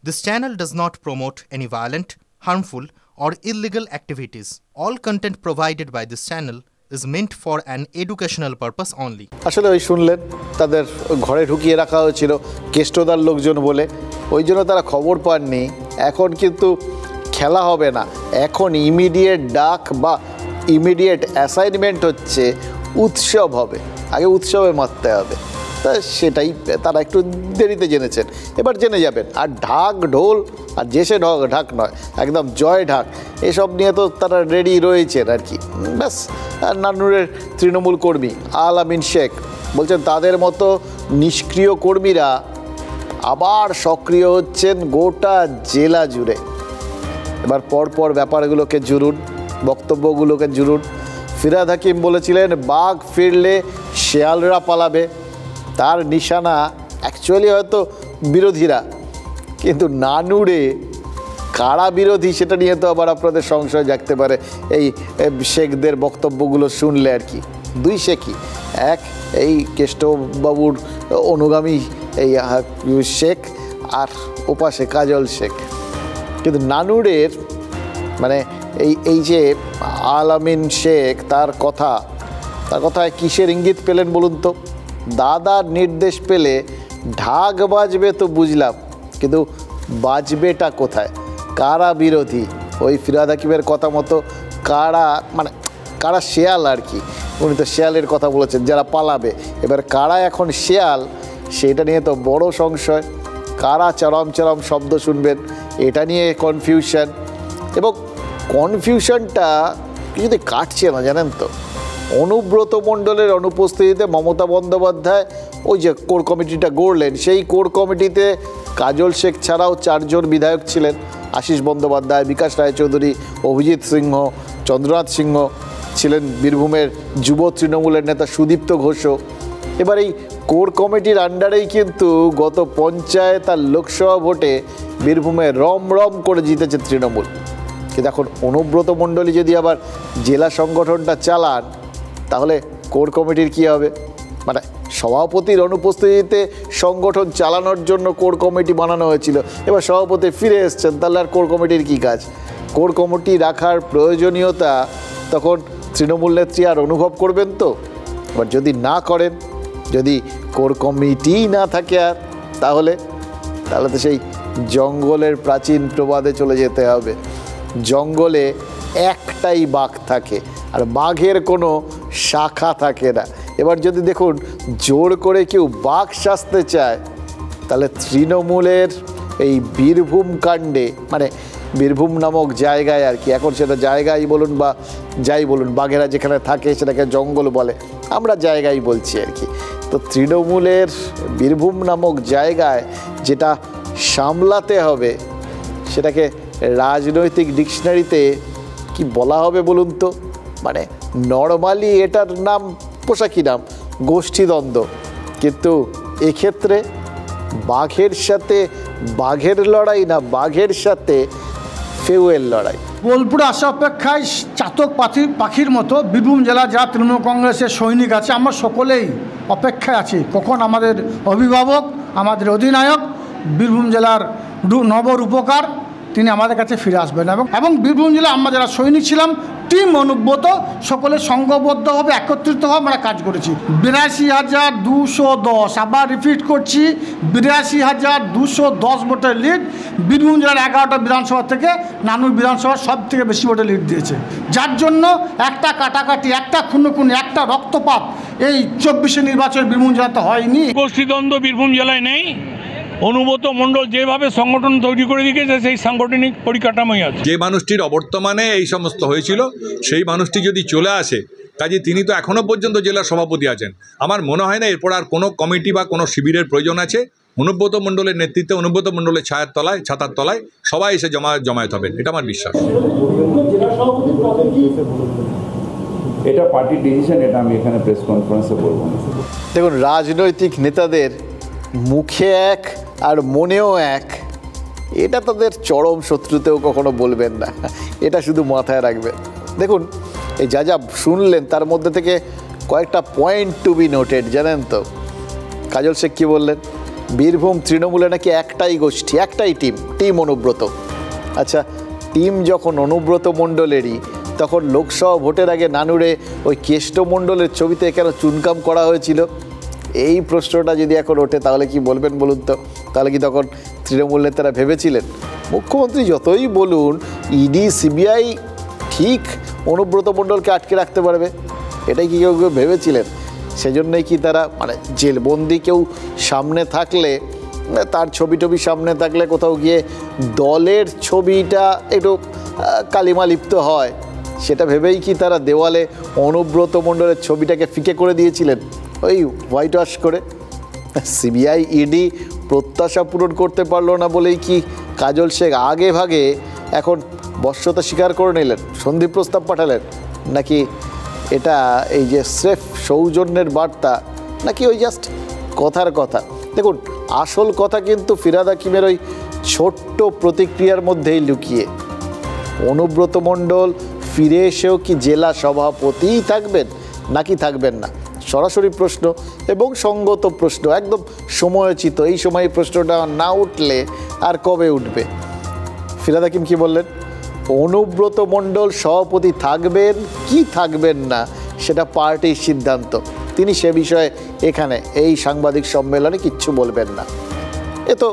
This channel does not promote any violent, harmful, or illegal activities. All content provided by this channel is meant for an educational purpose only. আসলে ওই শুনলেন তাদের ঘরে ঢুকিয়ে রাখা হয়েছিল কেষ্টদার লোকজন বলে, ওই জন্য তারা খবর পাননি। এখন কিন্তু খেলা হবে না, এখন ইমিডিয়েট ডাক বা ইমিডিয়েট অ্যাসাইনমেন্ট হচ্ছে উৎসব হবে, আগে উৎসবে মারতে হবে। তা সেটাই তারা একটু দেরিতে জেনেছেন, এবার জেনে যাবেন। আর ঢাক ঢোল আর যেসে ঢাক নয়, একদম জয় ঢাক এসব নিয়ে তো তারা রেডি রয়েছেন আর কি। ব্যাস, নানুরের তৃণমূল কর্মী আল আমিন শেখ বলছেন তাদের মতো নিষ্ক্রিয় কর্মীরা আবার সক্রিয় হচ্ছেন গোটা জেলা জুড়ে। এবার পরপর ব্যাপারগুলোকে জুড়ুন, বক্তব্যগুলোকে জুড়ুন। ফিরহাদ হাকিম বলেছিলেন বাঘ ফিরলে শেয়ালরা পালাবে, তার নিশানা অ্যাকচুয়ালি হয়তো বিরোধীরা, কিন্তু নানুরে কারা বিরোধী সেটা নিয়ে তো আবার আপনাদের সংশয় জাগতে পারে এই শেখদের বক্তব্যগুলো শুনলে আর কি। দুই শেখই, এক এই কেষ্টবাবুর অনুগামী এই শেখ, আর ওপাশে কাজল শেখ। কিন্তু নানুরের মানে এই যে আল আমিন শেখ তার কথায় কিসের ইঙ্গিত পেলেন বলুন তো? দাদার নির্দেশ পেলে ঢাক বাজবে তো বুঝলাম, কিন্তু বাজবেটা কোথায়? কারা বিরোধী? ওই ফিরহাদ হাকিমের কথা মতো কারা শেয়াল আর কি, উনি তো শেয়ালের কথা বলেছেন যারা পালাবে। এবার কারা এখন শেয়াল সেটা নিয়ে তো বড় সংশয়। কারা চরম চরম শব্দ শুনবেন এটা নিয়ে কনফিউশন, এবং কনফিউশনটা কিছুতে কাটছে না জানেন তো। অনুব্রত মণ্ডলের অনুপস্থিতিতে মমতা বন্দ্যোপাধ্যায় ওই যে কোর কমিটিটা গড়লেন, সেই কোর কমিটিতে কাজল শেখ ছাড়াও 4 জন বিধায়ক ছিলেন। আশিস বন্দ্যোপাধ্যায়, বিকাশ রায়চৌধুরী, অভিজিৎ সিংহ, চন্দ্রনাথ সিংহ ছিলেন বীরভূমের যুব তৃণমূলের নেতা সুদীপ্ত ঘোষও। এবার এই কোর কমিটির আন্ডারেই কিন্তু গত পঞ্চায়েত আর লোকসভা ভোটে বীরভূমে রম করে জিতেছে তৃণমূল। কিন্তু এখন অনুব্রত মণ্ডলী যদি আবার জেলা সংগঠনটা চালান তাহলে কোর কমিটির কী হবে? মানে সভাপতির অনুপস্থিতিতে সংগঠন চালানোর জন্য কোর কমিটি বানানো হয়েছিল, এবার সভাপতি ফিরে এসছেন, তাহলে আর কোর কমিটির কী কাজ? কোর কমিটি রাখার প্রয়োজনীয়তা তখন তৃণমূল নেত্রী আর অনুভব করবেন তো? এবার যদি না করেন, যদি কোর কমিটিই না থাকে আর, তাহলে তো সেই জঙ্গলের প্রাচীন প্রবাদে চলে যেতে হবে। জঙ্গলে একটাই বাঘ থাকে, আর বাঘের কোনো শাখা থাকে না। এবার যদি দেখুন জোর করে কেউ বাঘ সাজতে চায়, তাহলে তৃণমূলের এই বীরভূম কাণ্ডে, মানে বীরভূম নামক জায়গায় আর কি, এখন সেটা জায়গায় বলুন বা যাই বলুন, বাঘেরা যেখানে থাকে সেটাকে জঙ্গল বলে, আমরা জায়গায় বলছি আর কি। তো তৃণমূলের বীরভূম নামক জায়গায় যেটা সামলাতে হবে সেটাকে রাজনৈতিক ডিকশনারিতে কি বলা হবে বলুন তো? মানে নর্মালি এটার নাম পোশাকি নাম গোষ্ঠীদ্বন্দ্ব, কিন্তু এক্ষেত্রে বাঘের সাথে বাঘের লড়াই না, বাঘের সাথে ফেউয়ের লড়াই। বোলপুরে আসা অপেক্ষায় চাতক পাখির মতো বীরভূম জেলা যা তৃণমূল কংগ্রেসের সৈনিক আছে, আমরা সকলেই অপেক্ষায় আছি কখন আমাদের অভিভাবক, আমাদের অধিনায়ক, বীরভূম জেলার নবরূপকার তিনি আমাদের কাছে ফিরে আসবেন। এবং বীরভূম জেলা আমরা যারা সৈনিক ছিলাম, টিম অনুব্রত, সকলে সংঘবদ্ধভাবে একত্রিতভাবে আমরা কাজ করেছি। 82,210, আবার রিপিট করছি, 82,210 ভোটের লিড। বীরভূম জেলার 11টা বিধানসভা থেকে নানুর বিধানসভা সব থেকে বেশি ভোটে লিড দিয়েছে, যার জন্য একটা কাটাকাটি, একটা খুনোখুনি, একটা রক্তপাত এই 24 নির্বাচনের বীরভূম জেলাতে হয়নি। গোষ্ঠীদ্বন্দ্ব বীরভূম জেলায় নেই। অনুব্রত মণ্ডল যেভাবে সংগঠন তৈরি করে দিয়েছে সেই সাংগঠনিক পরিকাঠামোই আছে। যে মানুষটির অবর্তমানে এই সমস্ত হয়েছিল সেই মানুষটি যদি চলে আসে, কাজে তিনি তো এখনও পর্যন্ত জেলার সভাপতি আছেন। আমার মনে হয় না এরপর আর কোনো কমিটি বা কোনো শিবিরের প্রয়োজন আছে। অনুব্রত মণ্ডলের নেতৃত্বে, অনুব্রত মণ্ডলের ছাতার তলায় সবাই এসে জমায়েত হবেন, এটা আমার বিশ্বাস। এটা পার্টির ডিসিশন, এটা আমি এখানে প্রেস কনফারেন্সে বলবো না। দেখুন, রাজনৈতিক নেতাদের মুখে এক আর মনেও এক, এটা তাদের চরম শত্রুতেও কখনো বলবেন না, এটা শুধু মাথায় রাখবেন। দেখুন, এই যা শুনলেন তার মধ্যে থেকে কয়েকটা পয়েন্ট টু বি নোটেড, জানেন তো? কাজল শেখ কী বললেন? বীরভূম তৃণমূলে নাকি একটাই গোষ্ঠী, একটাই টিম অনুব্রত। আচ্ছা, টিম যখন অনুব্রত মণ্ডলেরই, তখন লোকসভা ভোটের আগে নানুরে ওই কেষ্ট মণ্ডলের ছবিতে কেন চুনকাম করা হয়েছিল? এই প্রশ্নটা যদি এখন ওঠে তাহলে কি বলবেন বলুন তো? তাহলে কি তখন তৃণমূল নেতারা ভেবেছিলেন মুখ্যমন্ত্রী যতই বলুন ইডি সিবিআই ঠিক অনুব্রত মণ্ডলকে আটকে রাখতে পারবে? এটাই কি কেউ কেউ ভেবেছিলেন? সেজন্যই কি তারা মানে জেলবন্দি কেউ সামনে থাকলে, তার ছবি টবি সামনে থাকলে কোথাও গিয়ে দলের ছবিটা একটু কালিমা লিপ্ত হয়, সেটা ভেবেই কি তারা দেওয়ালে অনুব্রত মণ্ডলের ছবিটাকে ফিকে করে দিয়েছিলেন ওই হোয়াইট ওয়াশ করে? সিবিআই ইডি প্রত্যাশা পূরণ করতে পারলো না বলেই কি কাজল শেখ আগে ভাগে এখন বশ্যতা স্বীকার করে নিলেন, সন্ধি প্রস্তাব পাঠালেন? নাকি এটা এই যে স্রেফ সৌজন্যের বার্তা, নাকি ওই জাস্ট কথার কথা? দেখুন, আসল কথা কিন্তু ফিরহাদ হাকিমের ওই ছোট্ট প্রতিক্রিয়ার মধ্যেই লুকিয়ে। অনুব্রত মণ্ডল ফিরে এসেও কি জেলা সভাপতিই থাকবেন নাকি থাকবেন না? সরাসরি প্রশ্ন এবং সঙ্গত প্রশ্ন, একদম সময়োচিত। এই সময় প্রশ্নটা না উঠলে আর কবে উঠবে? ফিরহাদ হাকিম কি বললেন? অনুব্রত মণ্ডল সভাপতি থাকবেন কি থাকবেন না সেটা পার্টির সিদ্ধান্ত। তিনি সে বিষয়ে এখানে এই সাংবাদিক সম্মেলনে কিচ্ছু বলবেন না। এ তো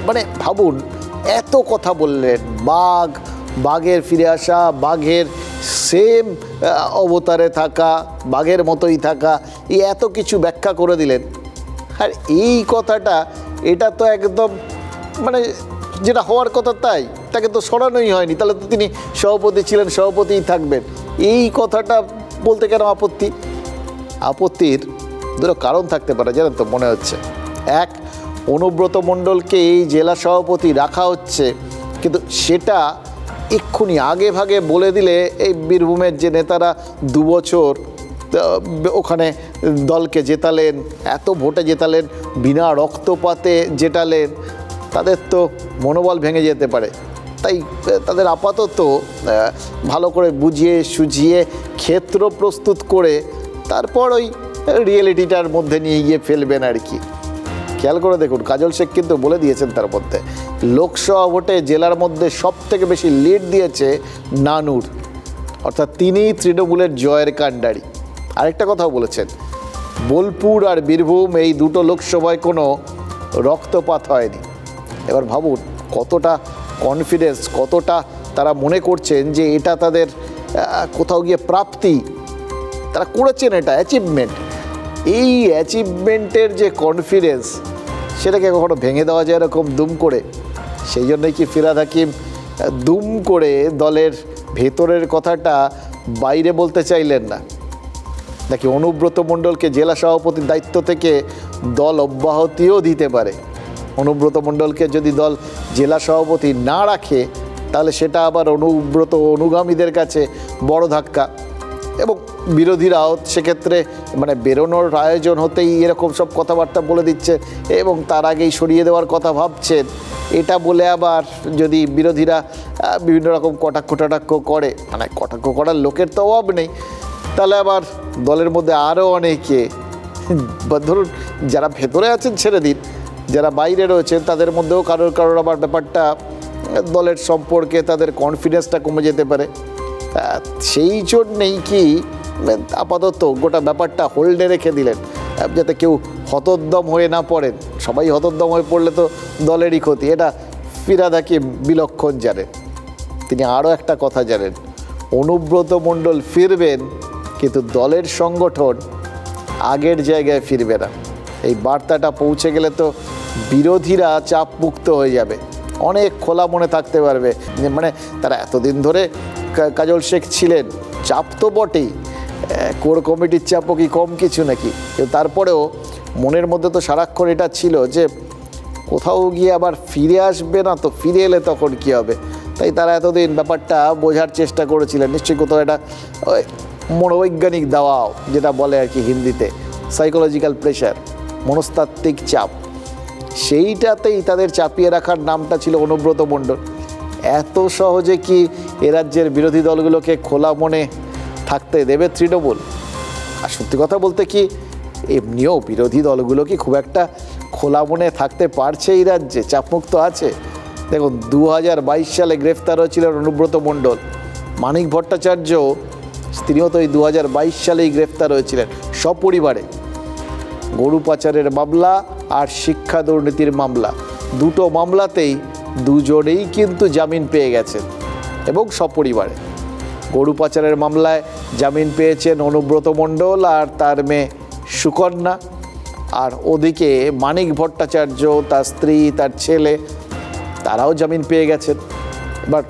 মানে ভাবুন, এত কথা বললেন, বাঘের ফিরে আসা, বাঘের সেম অবতারে থাকা, বাঘের মতোই থাকা, এই এত কিছু ব্যাখ্যা করে দিলেন। আর এই কথাটা, এটা তো একদম মানে যেটা হওয়ার কথা তাই, তাকে তো সরানোই হয়নি। তাহলে তো তিনি সভাপতি ছিলেন, সভাপতিই থাকবেন। এই কথাটা বলতে কেন আপত্তি? আপত্তির দুটো কারণ থাকতে পারে জানেন তো, মনে হচ্ছে। এক, অনুব্রত মণ্ডলকে এই জেলা সভাপতি রাখা হচ্ছে, কিন্তু সেটা এক্ষুনি আগে ভাগে বলে দিলে এই বীরভূমের যে নেতারা 2 বছর ওখানে দলকে জেতালেন, এত ভোটে জেতালেন, বিনা রক্তপাতে জেতালেন, তাদের তো মনোবল ভেঙে যেতে পারে। তাই তাদের আপাতত ভালো করে বুঝিয়ে সুঝিয়ে ক্ষেত্র প্রস্তুত করে তারপর ওই রিয়েলিটিটার মধ্যে নিয়ে গিয়ে ফেলবেন আর কি। খেয়াল করে দেখুন, কাজল শেখ কিন্তু বলে দিয়েছেন তার মধ্যে লোকসভা ভোটে জেলার মধ্যে সবথেকে বেশি লিড দিয়েছে নানুর, অর্থাৎ তিনিই তৃণমূলের জয়ের কাণ্ডারি। আরেকটা কথাও বলেছেন, বোলপুর আর বীরভূম এই দুটো লোকসভায় কোনো রক্তপাত হয়নি। এবার ভাবুন কতটা কনফিডেন্স, কতটা তারা মনে করছেন যে এটা তাদের কোথাও গিয়ে প্রাপ্তি, তারা করেছেন, এটা অ্যাচিভমেন্ট। এই অ্যাচিভমেন্টের যে কনফিডেন্স, সেটাকে কখনো ভেঙে দেওয়া যায় এরকম দুম করে? সেই জন্যই কি ফিরহাদ হাকিম দুম করে দলের ভেতরের কথাটা বাইরে বলতে চাইলেন না? নাকি অনুব্রত মণ্ডলকে জেলা সভাপতির দায়িত্ব থেকে দল অব্যাহতিও দিতে পারে? অনুব্রত মণ্ডলকে যদি দল জেলা সভাপতি না রাখে তাহলে সেটা আবার অনুব্রত অনুগামীদের কাছে বড় ধাক্কা, এবং বিরোধীরাও সেক্ষেত্রে মানে বেরোনোর আয়োজন হতেই এরকম সব কথাবার্তা বলে দিচ্ছে এবং তার আগেই সরিয়ে দেওয়ার কথা ভাবছেন। এটা বলে আবার যদি বিরোধীরা বিভিন্ন রকম কটাক্ষ করে, মানে কটাক্ষ করার লোকের তো অভাব নেই, তাহলে আবার দলের মধ্যে আরও অনেকে, ধরুন যারা ভেতরে আছেন ছেড়ে দিন, যারা বাইরে রয়েছেন তাদের মধ্যেও কারোর আবার ব্যাপারটা দলের সম্পর্কে তাদের কনফিডেন্সটা কমে যেতে পারে। সেই জন্যেই কি আপাতত গোটা ব্যাপারটা হোল্ডে রেখে দিলেন, যাতে কেউ হতোদ্যম হয়ে না পড়েন। সবাই হতোদ্যম হয়ে পড়লে তো দলেরই ক্ষতি। এটা ফিরহাদ হাকিম বিলক্ষণ জানেন। তিনি আরও একটা কথা জানেন, অনুব্রত মণ্ডল ফিরবেন কিন্তু দলের সংগঠন আগের জায়গায় ফিরবে না। এই বার্তাটা পৌঁছে গেলে তো বিরোধীরা চাপ মুক্ত হয়ে যাবে, অনেক খোলা মনে থাকতে পারবে। মানে তারা এতদিন ধরে কাজল শেখ ছিলেন, চাপ তো বটেই, কোর কমিটির চাপও কি কম কিছু নাকি? কিন্তু তারপরেও মনের মধ্যে তো সারাক্ষণ এটা ছিল যে কোথাও গিয়ে আবার ফিরে আসবে না, তো ফিরে এলে তখন কী হবে। তাই তারা এতদিন ব্যাপারটা বোঝার চেষ্টা করেছিলেন। নিশ্চয়ই কোথাও এটা মনোবৈজ্ঞানিক দাওয়াও, যেটা বলে আর কি হিন্দিতে, সাইকোলজিক্যাল প্রেশার, মনস্তাত্ত্বিক চাপ, সেইটাতেই তাদের চাপিয়ে রাখার নামটা ছিল অনুব্রত মণ্ডল। এত সহজে কি এ রাজ্যের বিরোধী দলগুলোকে খোলা মনে থাকতে দেবে তৃণমূল? আর সত্যি কথা বলতে কি, এমনিও বিরোধী দলগুলো কি খুব একটা খোলা মনে থাকতে পারছে এই রাজ্যে? চাপমুক্ত আছে? দেখুন 2022 সালে গ্রেফতার হয়েছিলেন অনুব্রত মণ্ডল, মানিক ভট্টাচার্য তিনিও তো এই 2022 সালেই গ্রেফতার হয়েছিলেন সপরিবারে। গরু পাচারের মামলা আর শিক্ষা দুর্নীতির মামলা, দুটো মামলাতেই দুজনেই কিন্তু জামিন পেয়ে গেছেন এবং সপরিবারে। গরু পাচারের মামলায় জামিন পেয়েছেন অনুব্রত মণ্ডল আর তার মেয়ে সুকন্যা, আর ওদিকে মানিক ভট্টাচার্য, তার স্ত্রী, তার ছেলে, তারাও জামিন পেয়ে গেছেন। এবার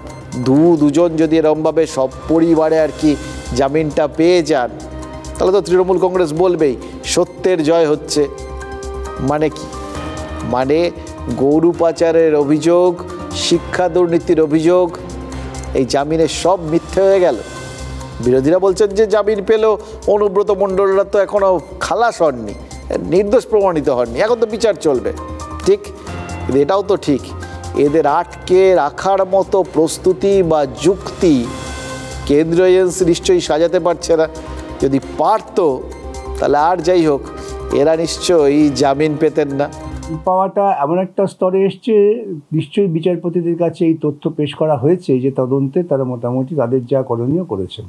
দুজন যদি এরমভাবে সব পরিবারে আর কি জামিনটা পেয়ে যান, তাহলে তো তৃণমূল কংগ্রেস বলবেই সত্যের জয় হচ্ছে। মানে কি? মানে গরু পাচারের অভিযোগ, শিক্ষা দুর্নীতির অভিযোগ, এই জামিনের সব মিথ্যে হয়ে গেল। বিরোধীরা বলছেন যে জামিন পেলেও অনুব্রত মণ্ডলরা তো এখনও খালাস হননি, নির্দোষ প্রমাণিত হননি, এখন তো বিচার চলবে। ঠিক, কিন্তু এটাও তো ঠিক, এদের আটকে রাখার মতো প্রস্তুতি বা যুক্তি কেন্দ্রীয় এজেন্সি নিশ্চয়ই সাজাতে পারছে না। যদি পারতো তাহলে আর যাই হোক, এরা নিশ্চয়ই জামিন পেতেন না। পাওয়াটা এমন একটা স্তরে এসছে, নিশ্চয়ই বিচারপতিদের কাছে এই তথ্য পেশ করা হয়েছে যে তদন্তে তারা মোটামুটি তাদের যা করণীয় করেছেন।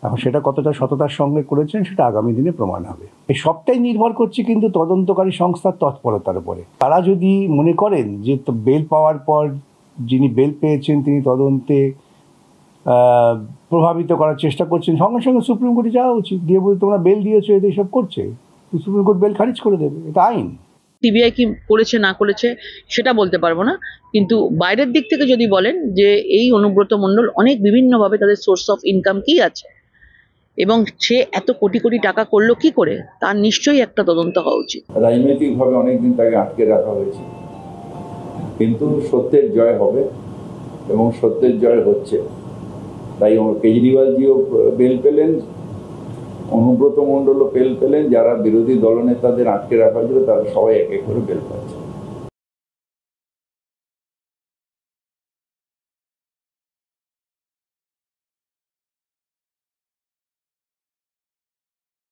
এখন সেটা কতটা সততার সঙ্গে করেছেন সেটা আগামী দিনে প্রমাণ হবে। এই সবটাই নির্ভর করছে কিন্তু তদন্তকারী সংস্থার তৎপরতার উপরে। তারা যদি মনে করেন যে বেল পাওয়ার পর যিনি বেল পেয়েছেন তিনি তদন্তে প্রভাবিত করার চেষ্টা করছেন, সঙ্গে সঙ্গে সুপ্রিম কোর্টে যাওয়া উচিত, গিয়ে বলতে তোমরা বেল দিয়েছো, এদের সব করছে, সুপ্রিম কোর্ট বেল খারিজ করে দেবে, এটা আইন। সিবিআই কি করেছে না করেছে সেটা বলতে পারবো না, কিন্তু বাইরের দিক থেকে যদি বলেন যে এই অনুব্রত মণ্ডল অনেক বিভিন্নভাবে তাদের সোর্স অফ ইনকাম কি আছে এবং সে এত কোটি কোটি টাকা করলো কি করে, তার নিশ্চয়ই একটা তদন্ত হওয়া উচিত। রাজনৈতিকভাবে অনেকদিন তাকে আটকে রাখা হয়েছে, কিন্তু সত্যের জয় হবে এবং সত্যের জয় হচ্ছে। তাই কেজরিওয়ালজিও বেল পেলেন, অনুব্রত মণ্ডলও বেল পেলেন, যারা বিরোধী দলনেতাদের আটকে রাখা ছিল তারা সবাই এক এক করে বেল পাচ্ছে।